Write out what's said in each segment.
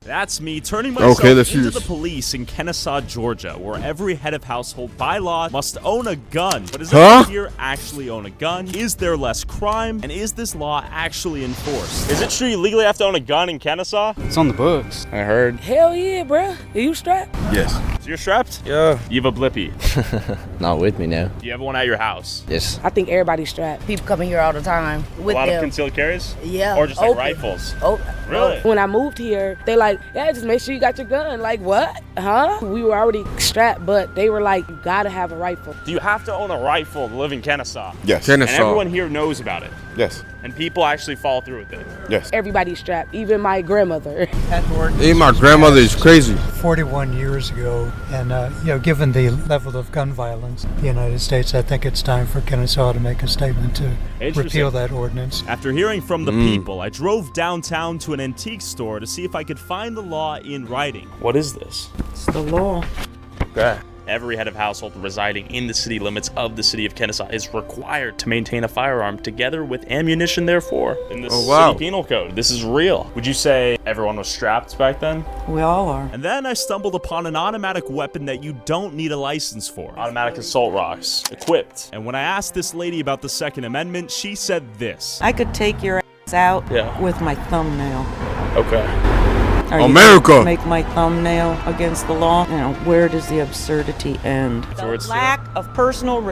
That's me turning myself that's into huge. the police in Kennesaw, Georgia, where every head of household by law must own a gun. But does everyone here actually own a gun? Is there less crime? And is this law actually enforced? Is it true you legally have to own a gun in Kennesaw? It's on the books, I heard. Hell yeah, bruh. Are you strapped? Yes. So you're strapped? Yeah. You have a blippy. Not with me now. Do you have one at your house? Yes. I think everybody's strapped. People come in here all the time with A lot them. of concealed carries? Yeah. Or just like open. rifles? Oh, Really? When I moved here, they like, yeah, just make sure you got your gun. Like, what? Huh? We were already strapped, but they were like, you gotta have a rifle. Do you have to own a rifle to live in Kennesaw? Yes. And Kennesaw. everyone here knows about it. Yes. And people actually follow through with it. Yes. Everybody's strapped, even my grandmother. Hey, my grandmother is crazy. 41 years ago, and given the level of gun violence in the United States, I think it's time for Kennesaw to make a statement to repeal that ordinance. After hearing from the people, I drove downtown to an antique store to see if I could find the law in writing. What is this? It's the law. Okay. Every head of household residing in the city limits of the city of Kennesaw is required to maintain a firearm together with ammunition, therefore, in the city penal code. This is real. Would you say everyone was strapped back then? We all are. And then I stumbled upon an automatic weapon that you don't need a license for. Automatic assault rocks, equipped. And when I asked this lady about the Second Amendment, she said this. I could take your ass out Yeah. with my thumbnail. Okay. Are you America. gonna make my thumbnail against the law? Now, where does the absurdity end? So The lack of personal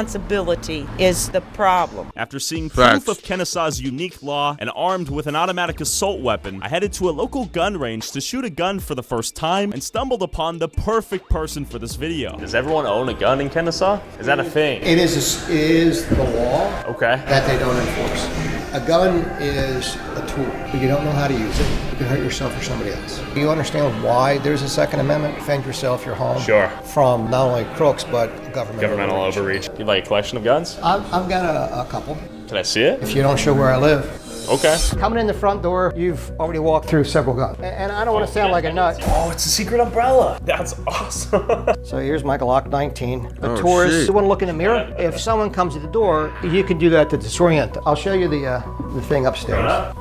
responsibility is the problem. After seeing Facts. proof of Kennesaw's unique law and armed with an automatic assault weapon, I headed to a local gun range to shoot a gun for the first time and stumbled upon the perfect person for this video. Does everyone own a gun in Kennesaw? Is that a thing? It is the law Okay. that they don't enforce. A gun is a tool. If you don't know how to use it, you can hurt yourself or somebody else. Do you understand why there's a Second Amendment? Defend yourself, your home, Sure. from not only crooks, but Governmental overreach. You like a collection of guns? I've got a couple. Can I see it? If you don't show where I live. Okay. Coming in the front door, you've already walked through several guns. And I don't want to sound like a nut. Oh, it's a secret umbrella. That's awesome. So here's my Glock 19. A Oh, tourist, shit. you want to look in the mirror? If someone comes to the door, you can do that to disorient them. I'll show you the thing upstairs.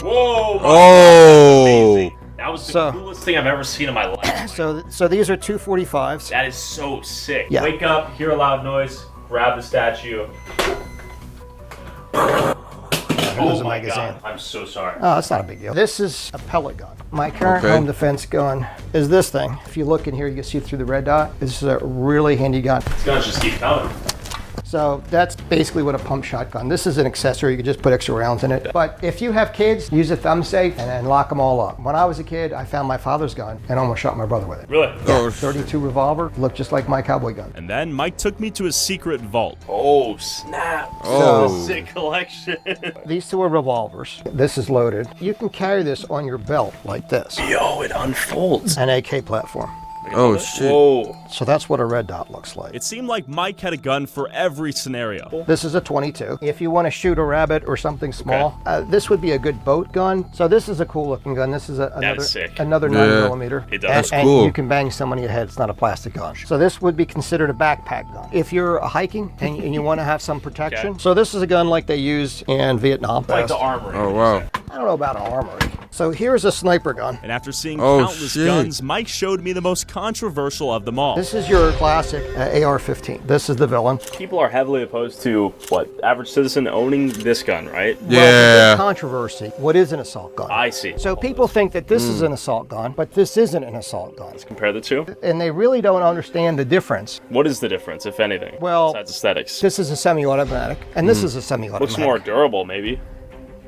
Whoa. Oh. That was the So- coolest thing I've ever seen in my life. So these are 245s. That is so sick. Yeah. Wake up, hear a loud noise, grab the statue. There's Oh a my magazine. God. I'm so sorry. Oh, that's not a big deal. This is a pellet gun. My current Okay. home defense gun is this thing. If you look in here, you can see through the red dot. This is a really handy gun. These guns just keep coming. So that's basically what a pump shotgun. This is an accessory. You can just put extra rounds in it. But if you have kids, use a thumb safe and then lock them all up. When I was a kid, I found my father's gun and almost shot my brother with it. Really? Oh, 32 revolver, looked just like my cowboy gun. And then Mike took me to his secret vault. Oh, snap. Oh. Sick collection. These two are revolvers. This is loaded. You can carry this on your belt like this. Yo, it unfolds. An AK platform. Oh, shit. Whoa. So that's what a red dot looks like. It seemed like Mike had a gun for every scenario. This is a 22. If you want to shoot a rabbit or something small, this would be a good boat gun. So this is a cool looking gun. This is sick. another Yeah. 9mm. It does. That's and cool. you can bang somebody in the head. It's not a plastic gun. So this would be considered a backpack gun. If you're hiking and you want to have some protection. Okay. So this is a gun like they use in Vietnam. Like the armory. Oh, wow. I don't know about an armory. So here's a sniper gun. And after seeing Oh, countless shit. guns, Mike showed me the most controversial of them all. This is your classic AR-15. This is the villain. People are heavily opposed to, average citizen owning this gun, right? Well, Yeah. the controversy. What is an assault gun? I see. So people think that this is an assault gun, but this isn't an assault gun. Compare the two. And they really don't understand the difference. What is the difference, if anything? Well, besides aesthetics. This is a semi-automatic, and this is a semi-automatic. Looks more durable, maybe.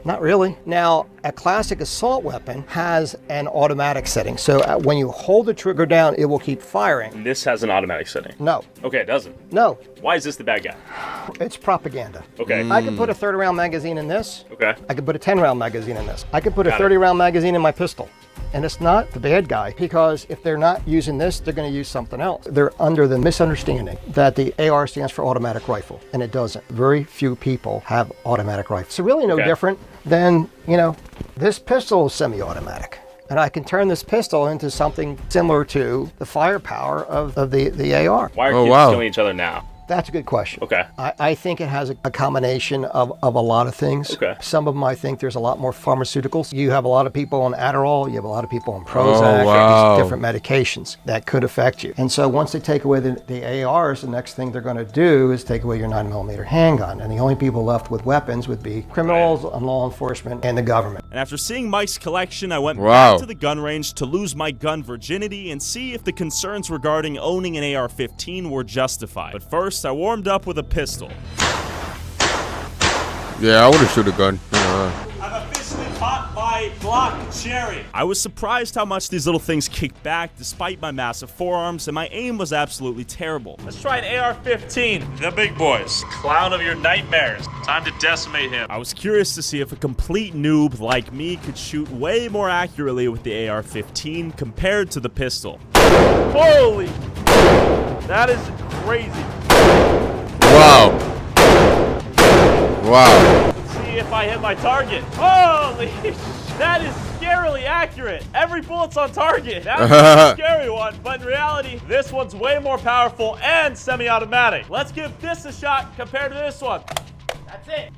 Not really. Now, a classic assault weapon has an automatic setting. So when you hold the trigger down, it will keep firing. This has an automatic setting. No, Okay, it doesn't. no, Why is this the bad guy? it's propaganda. Okay. I could put a 30-round magazine in this. Okay. I could put a 10-round magazine in this. I could put a Got it. 30-round magazine in my pistol. And it's not the bad guy, because if they're not using this, they're going to use something else. They're under the misunderstanding that the AR stands for automatic rifle, and it doesn't. Very few people have automatic rifles. It's really no Okay. different than, this pistol is semi-automatic. And I can turn this pistol into something similar to the firepower of the AR. Why are Oh, kids wow. killing each other now? That's a good question. Okay. I think it has a combination of a lot of things. Okay. Some of them, I think there's a lot more pharmaceuticals. You have a lot of people on Adderall, you have a lot of people on Prozac, wow. these different medications that could affect you. And so once they take away the ARs, the next thing they're going to do is take away your 9mm handgun. And the only people left with weapons would be criminals, law enforcement, and the government. And after seeing Mike's collection, I went Wow. back to the gun range to lose my gun virginity and see if the concerns regarding owning an AR-15 were justified. But first, I warmed up with a pistol. Yeah, I would have shoot a gun. I'm officially caught by Glock Cherry. I was surprised how much these little things kicked back despite my massive forearms, and my aim was absolutely terrible. Let's try an AR-15. The big boys. Clown of your nightmares. Time to decimate him. I was curious to see if a complete noob like me could shoot way more accurately with the AR-15 compared to the pistol. Holy! That is crazy. Wow. Wow. Let's see if I hit my target. Holy! That is scarily accurate. Every bullet's on target. That's a scary one, but in reality, this one's way more powerful and semi-automatic. Let's give this a shot compared to this one. That's it.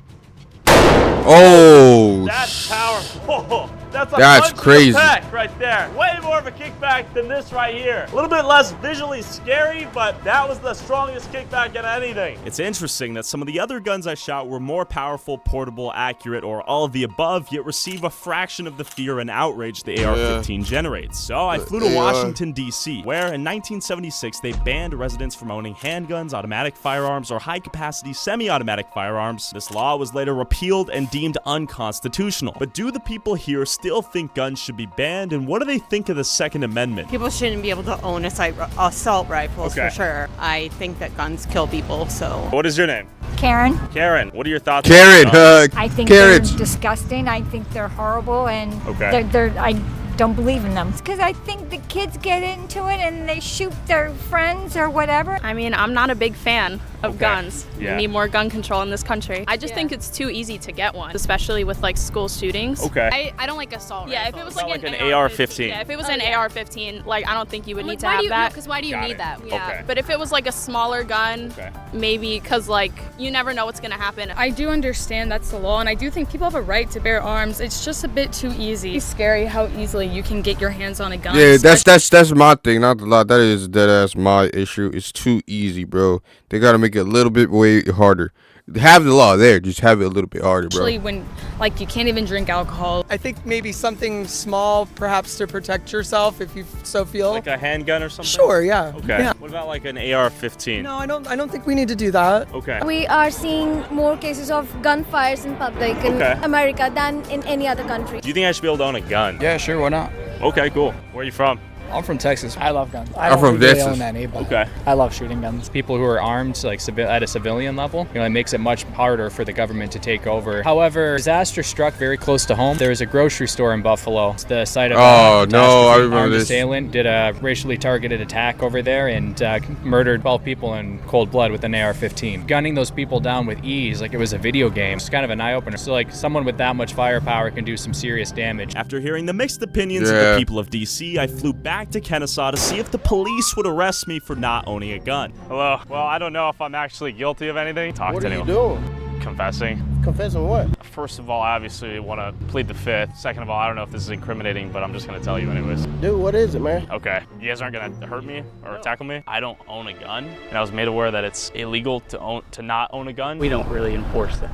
Oh. That's powerful. That's a That's punch crazy. in the pack right there. Way more of a kickback than this right here. A little bit less visually scary, but that was the strongest kickback in anything. It's interesting that some of the other guns I shot were more powerful, portable, accurate, or all of the above, yet receive a fraction of the fear and outrage the AR-15 generates. So I flew to Washington, D.C., where in 1976 they banned residents from owning handguns, automatic firearms, or high-capacity semi-automatic firearms. This law was later repealed and deemed unconstitutional. But do the people here still think guns should be banned, and what do they think of the Second Amendment? People shouldn't be able to own assault rifles for sure. I think that guns kill people, so. What is your name? Karen. Karen, what are your thoughts? Karen. I think Carrots. they're disgusting. I think they're horrible, and Okay. I don't believe in them. Because I think the kids get into it and they shoot their friends or whatever. I mean, I'm not a big fan of guns. Yeah. We need more gun control in this country. I just think it's too easy to get one, especially with like school shootings. Okay. I don't like assault rifles. Yeah, if it was like an AR-15. Yeah, if it was an AR-15, like I don't think you would need to have that. Because why do you need that? Yeah, Okay. but if it was like a smaller gun, maybe because like you never know what's gonna happen. I do understand that's the law, and I do think people have a right to bear arms. It's just a bit too easy. It's scary how easily you can get your hands on a gun. Yeah, that's my thing. Not a lot. That's my issue. It's too easy, bro. They gotta make it a little bit way harder. Have the law there, just have it a little bit harder, bro. Especially when, like, you can't even drink alcohol. I think maybe something small, perhaps to protect yourself, if you so feel. Like a handgun or something? Sure, yeah. Okay. Yeah. What about like an AR-15? No, I don't think we need to do that. Okay. We are seeing more cases of gunfires in public in America than in any other country. Do you think I should be able to own a gun? Yeah, sure, why not? Okay, cool. Where are you from? I'm from Texas. I love guns. I'm from Texas. Own any, but Okay. I love shooting guns. People who are armed, like at a civilian level, it makes it much harder for the government to take over. However, disaster struck very close to home. There was a grocery store in Buffalo. It's the site of I remember armed this. assailant did a racially targeted attack over there and murdered 12 people in cold blood with an AR-15. Gunning those people down with ease, like it was a video game. It's kind of an eye-opener. So like someone with that much firepower can do some serious damage. After hearing the mixed opinions of the people of DC, I flew back to Kennesaw to see if the police would arrest me for not owning a gun. Hello. Well, I don't know if I'm actually guilty of anything. Talk to anyone. What are you doing? Confessing. Confessing what? First of all, I obviously want to plead the fifth. Second of all, I don't know if this is incriminating, but I'm just going to tell you anyways. Dude, what is it, man? Okay. You guys aren't going to hurt me or tackle me? I don't own a gun, and I was made aware that it's illegal to not own a gun. We don't really enforce that.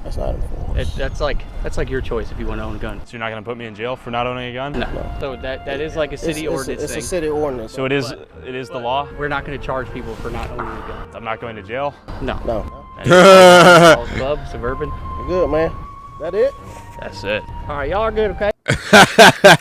That's not enforced. That's like your choice if you want to own a gun. So you're not going to put me in jail for not owning a gun? No. So that is like a city ordinance It's thing. a city ordinance. So it is the law? We're not going to charge people for not owning a gun. I'm not going to jail? No. Club, suburban. You're good, man. That it? That's it. All right, y'all are good, okay?